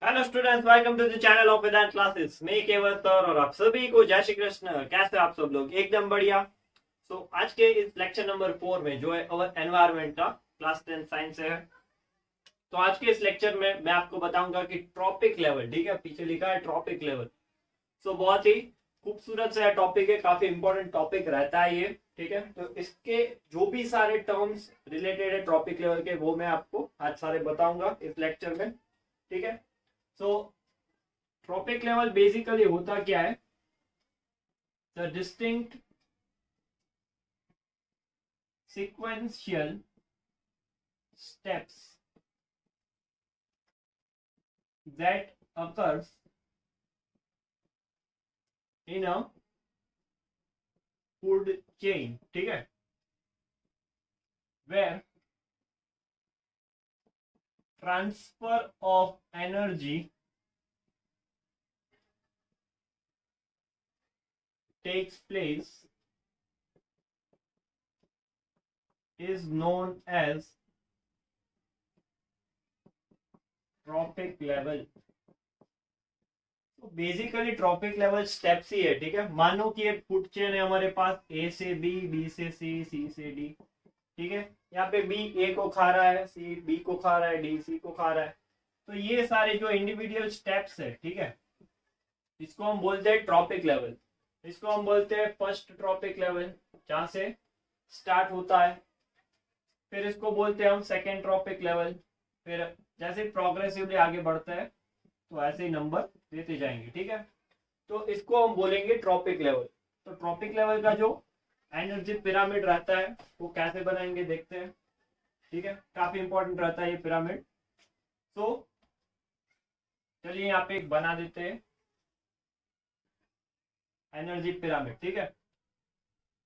Hello students, welcome to the channel of Vedant classes. मैं Kewal sir और आप सभी को जय श्री कृष्ण। कैसे आप सब लोग? एकदम बढ़िया। आज के इस लेक्चर नंबर 4 में जो है अवर एनवायरमेंट का क्लास 10 साइंस से है। तो आज के इस लेक्चर में मैं आपको बताऊंगा कि ट्रॉपिक लेवल, ठीक है, पीछे लिखा है ट्रॉपिक लेवल। बहुत ही खूबसूरत सा टॉपिक है, काफी इंपॉर्टेंट टॉपिक रहता है ये, ठीक है। तो इसके जो भी सारे टर्म्स रिलेटेड है ट्रॉपिक लेवल के, वो मैं आपको आज सारे बताऊंगा इस लेक्चर में, ठीक है। सो ट्रॉपिक लेवल बेसिकली होता क्या है? The distinct sequential steps that occurs in a food chain, ठीक है, where transfer of energy takes place is known as trophic level. तो बेसिकली ट्रॉपिक लेवल स्टेप्स ही है, ठीक है। मानो कि एक फूड चेन है हमारे पास, ए से बी, बी से सी से डी, ठीक है। यहाँ पे बी ए को खा रहा है, सी बी को खा रहा है, डी सी को खा रहा है। तो ये सारे जो इंडिविजुअल स्टेप्स है, ठीक है, इसको हम बोलते हैं ट्रॉपिक लेवल। इसको हम बोलते हैं फर्स्ट ट्रॉपिक लेवल, जहां से स्टार्ट होता है। फिर इसको बोलते हैं हम सेकेंड ट्रॉपिक लेवल। फिर जैसे प्रोग्रेसिवली आगे बढ़ता है तो ऐसे ही नंबर देते जाएंगे, ठीक है। तो इसको हम बोलेंगे ट्रॉपिक लेवल। तो ट्रॉपिक लेवल का जो एनर्जी पिरामिड रहता है वो कैसे बनाएंगे देखते हैं, ठीक है। काफी इंपॉर्टेंट रहता है ये पिरामिड। तो चलिए यहाँ पे एक बना देते हैं एनर्जी पिरामिड, ठीक है।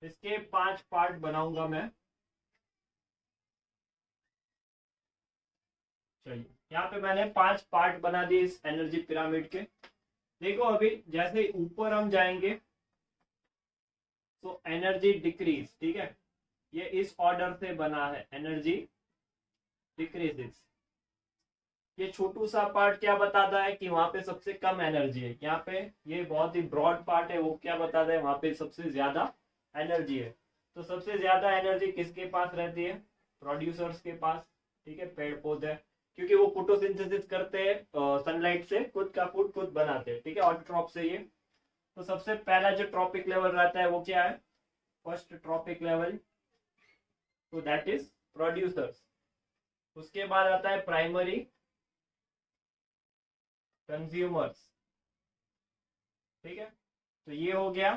इसके 5 पार्ट बनाऊंगा मैं। चलिए यहाँ पे मैंने 5 पार्ट बना दिए इस एनर्जी पिरामिड के। देखो अभी जैसे ऊपर हम जाएंगे तो एनर्जी डिक्रीज, ठीक है, ये इस ऑर्डर से बना है, एनर्जी डिक्रीजेस। ये छोटू सा पार्ट क्या बताता है कि वहां पे सबसे कम एनर्जी है। यहाँ पे ये बहुत ही ब्रॉड पार्ट है, वो क्या बताता है वहां पे सबसे ज्यादा एनर्जी है। तो सबसे ज्यादा एनर्जी किसके पास रहती है? प्रोड्यूसर्स के पास, ठीक है, पेड़ पौधे, क्योंकि वो फोटोसिंथेसिस करते हैं, सनलाइट से खुद का फूड खुद बनाते हैं, ठीक है, ऑटोट्रॉप से ये। तो सबसे पहला जो ट्रॉपिक लेवल रहता है वो क्या है? फर्स्ट ट्रॉपिक लेवल, तो दैट इज प्रोड्यूसर्स। उसके बाद आता है प्राइमरी कंज्यूमर्स, ठीक है। तो ये हो गया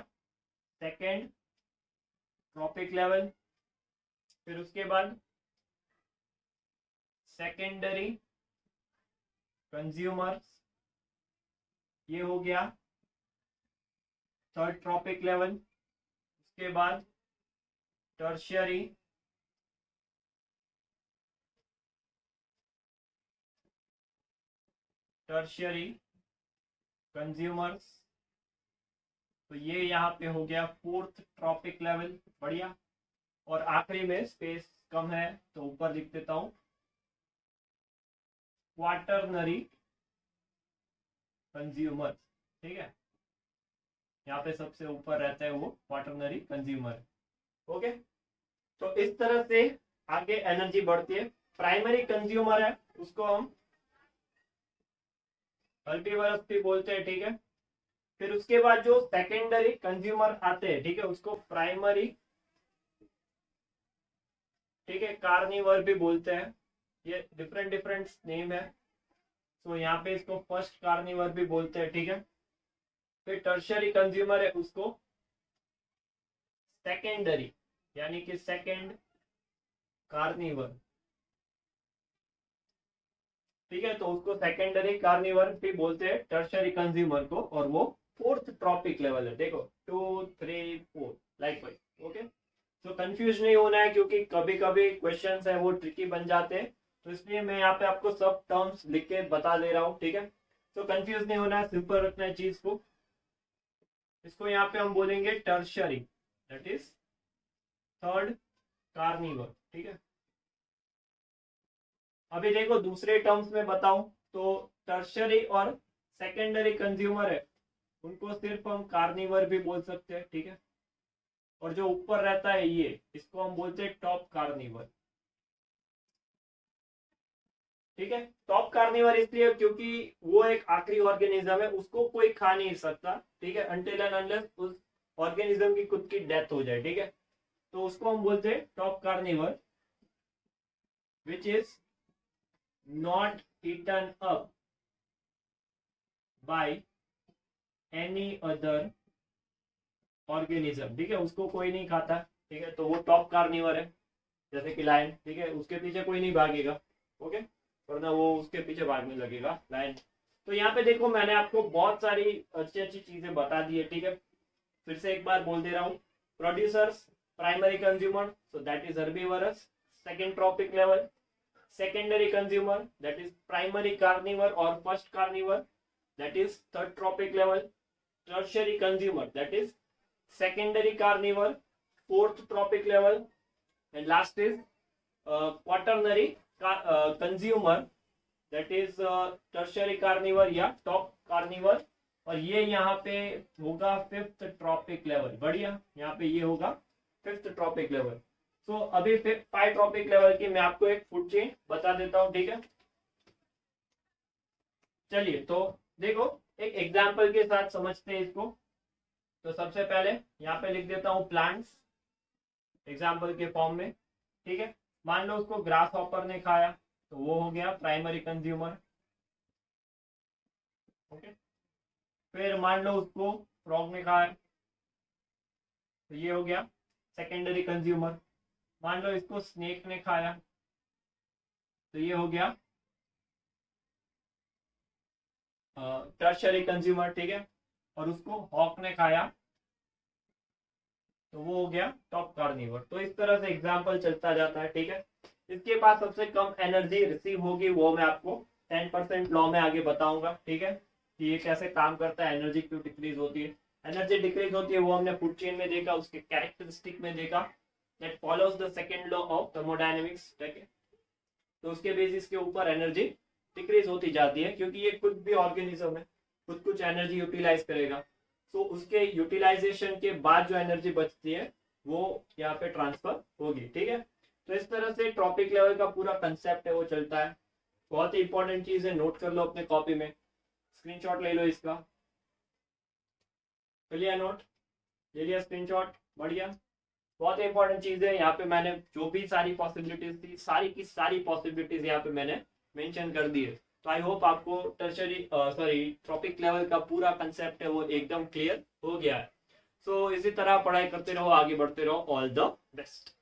सेकेंड ट्रॉपिक लेवल। फिर उसके बाद सेकेंडरी कंज्यूमर्स, ये हो गया थर्ड ट्रॉपिक लेवल। उसके बाद टर्शियरी टर्शियरी कंज्यूमर्स, तो ये यहाँ पे हो गया फोर्थ ट्रॉपिक लेवल। बढ़िया। और आखिरी में स्पेस कम है तो ऊपर लिख देता हूं, क्वार्टरनरी कंज्यूमर्स, ठीक है। यहाँ पे सबसे ऊपर रहता है वो क्वार्टरनरी कंज्यूमर। ओके। तो इस तरह से आगे एनर्जी बढ़ती है। प्राइमरी कंज्यूमर है उसको हम मल्टीवर्स भी बोलते हैं, ठीक है। फिर उसके बाद जो सेकेंडरी कंज्यूमर आते हैं, ठीक है, उसको प्राइमरी, ठीक है, कार्निवर भी बोलते हैं। ये डिफरेंट डिफरेंट नेम है। तो यहाँ पे इसको फर्स्ट कार्निवर भी बोलते हैं, ठीक है। फिर टर्शियरी कंज्यूमर है उसको सेकेंडरी, यानी कि सेकेंड कार्निवर, ठीक है। तो उसको सेकेंडरी कार्निवर भी बोलते हैं टर्शियरी कंज्यूमर को, और वो फोर्थ ट्रॉपिक लेवल है। देखो 2 3 4 लाइक वाइज। ओके। तो कंफ्यूज नहीं होना है, क्योंकि कभी कभी क्वेश्चंस है वो ट्रिकी बन जाते हैं, तो इसलिए मैं यहाँ पे आपको सब टर्म्स लिख के बता दे रहा हूँ, ठीक है। तो कंफ्यूज नहीं होना है, सिंपल रखना है चीज को। इसको यहाँ पे हम बोलेंगे tertiary, that is third carnivore, ठीक है। अभी देखो दूसरे टर्म्स में बताऊं तो टर्शरी और सेकेंडरी कंज्यूमर है उनको सिर्फ हम कार्निवर भी बोल सकते हैं, ठीक है। और जो ऊपर रहता है ये, इसको हम बोलते हैं टॉप कार्निवर, ठीक है। टॉप कार्निवर इसलिए क्योंकि वो एक आखिरी ऑर्गेनिज्म है, उसको कोई खा नहीं सकता, ठीक है, अनटिल एंड अनलेस उस ऑर्गेनिज्म की खुद की डेथ हो जाए, ठीक है। तो उसको हम बोलते हैं top carnivore, which is not eaten up by any other organism, ठीक है, उसको कोई नहीं खाता, ठीक है। तो वो टॉप कार्निवर है, जैसे कि लायन, ठीक है, उसके पीछे कोई नहीं भागेगा, ओके, वरना वो उसके पीछे भागने लगेगा लायन। तो यहाँ पे देखो मैंने आपको बहुत सारी अच्छी अच्छी चीजें बता दी है, ठीक है। फिर से एक बार बोल दे रहा हूँ, producers, primary consumer, so that is herbivorous, second trophic level, secondary consumer that is primary carnivore और first carnivore, that is third trophic level, tertiary consumer that is secondary carnivore, fourth tropic level, and last is quaternary consumer that is tertiary carnivore या top carnivore, और ये यहाँ पे होगा fifth trophic level. बढ़िया, यहाँ पे ये होगा फिफ्थ ट्रॉपिक लेवल। सो अभी 5 ट्रॉपिक लेवल की मैं आपको एक फूड चेन बता देता हूँ, ठीक है। चलिए तो देखो एक एग्जाम्पल के साथ समझते हैं इसको। तो सबसे पहले यहाँ पे लिख देता हूँ प्लांट्स एग्जाम्पल के फॉर्म में, ठीक है। मान लो उसको ग्रास हॉपर ने खाया, तो वो हो गया प्राइमरी कंज्यूमर, ओके। फिर मान लो उसको फ्रॉग ने खाया, तो ये हो गया सेकेंडरी कंज्यूमर। मान लो इसको स्नेक ने खाया, तो ये हो गया टर्शियरी कंज्यूमर, ठीक है। और उसको हॉक ने खाया, तो वो हो गया टॉप कार्निवर। तो इस तरह से एग्जाम्पल चलता जाता है, ठीक है। इसके पास सबसे कम एनर्जी रिसीव होगी वो मैं आपको 10% लॉ में आगे बताऊंगा, ठीक है, कि ये कैसे काम करता है, एनर्जी क्यों डिक्रीज होती है। एनर्जी डिक्रीज होती है वो हमने फूड चेन में देखा, उसके कैरेक्टरिस्टिक में देखा, that follows the second law of thermodynamics, ठीक है। तो उसके बेसिस के ऊपर एनर्जी डिक्रीज होती जाती है, क्योंकि ये खुद भी ऑर्गेनिज्म है, खुद कुछ एनर्जी यूटिलाइज करेगा। तो उसके यूटिलाइजेशन के बाद जो एनर्जी बचती है वो यहाँ पे ट्रांसफर होगी, ठीक है। तो इस तरह से ट्रॉपिक लेवल का पूरा कंसेप्ट है वो चलता है। बहुत ही इंपॉर्टेंट चीज है, नोट कर लो अपने कॉपी में, स्क्रीनशॉट ले लो इसका, कर लिया नोट, ले लिया स्क्रीनशॉट, बढ़िया। बहुत इंपॉर्टेंट चीज है, यहाँ पे मैंने जो भी सारी पॉसिबिलिटीज थी, सारी की सारी पॉसिबिलिटीज यहाँ पे मैंने मेंशन कर दी है। तो आई होप आपको ट्रॉपिक लेवल का पूरा कंसेप्ट है वो एकदम क्लियर हो गया है। सो इसी तरह पढ़ाई करते रहो, आगे बढ़ते रहो। All the best.